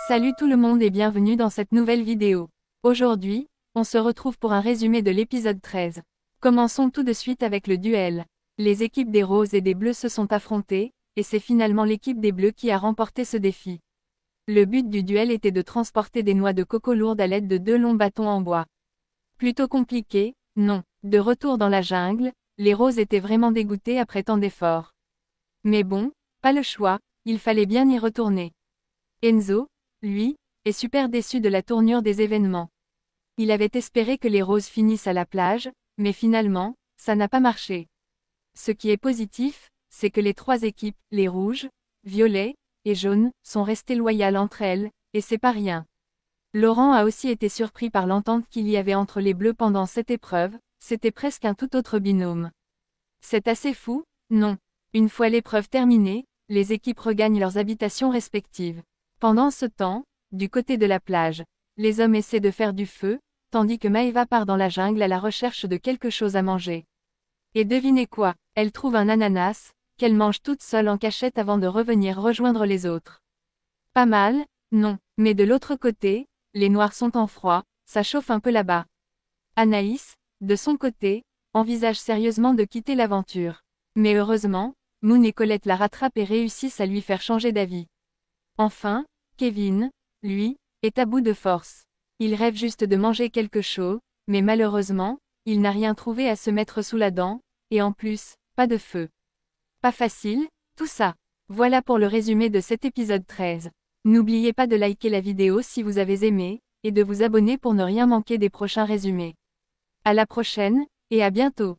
Salut tout le monde et bienvenue dans cette nouvelle vidéo. Aujourd'hui, on se retrouve pour un résumé de l'épisode 13. Commençons tout de suite avec le duel. Les équipes des roses et des bleus se sont affrontées, et c'est finalement l'équipe des bleus qui a remporté ce défi. Le but du duel était de transporter des noix de coco lourdes à l'aide de 2 longs bâtons en bois. Plutôt compliqué, non. De retour dans la jungle, les roses étaient vraiment dégoûtées après tant d'efforts. Mais bon, pas le choix, il fallait bien y retourner. Enzo, lui, est super déçu de la tournure des événements. Il avait espéré que les roses finissent à la plage, mais finalement, ça n'a pas marché. Ce qui est positif, c'est que les 3 équipes, les rouges, violets et jaunes, sont restées loyales entre elles, et c'est pas rien. Laurent a aussi été surpris par l'entente qu'il y avait entre les bleus pendant cette épreuve, c'était presque un tout autre binôme. C'est assez fou, non? Une fois l'épreuve terminée, les équipes regagnent leurs habitations respectives. Pendant ce temps, du côté de la plage, les hommes essaient de faire du feu, tandis que Maëva part dans la jungle à la recherche de quelque chose à manger. Et devinez quoi, elle trouve un ananas, qu'elle mange toute seule en cachette avant de revenir rejoindre les autres. Pas mal, non, mais de l'autre côté, les noirs sont en froid, ça chauffe un peu là-bas. Anaïs, de son côté, envisage sérieusement de quitter l'aventure. Mais heureusement, Moon et Colette la rattrapent et réussissent à lui faire changer d'avis. Enfin, Kevin, lui, est à bout de force. Il rêve juste de manger quelque chose, mais malheureusement, il n'a rien trouvé à se mettre sous la dent, et en plus, pas de feu. Pas facile, tout ça. Voilà pour le résumé de cet épisode 13. N'oubliez pas de liker la vidéo si vous avez aimé, et de vous abonner pour ne rien manquer des prochains résumés. À la prochaine, et à bientôt.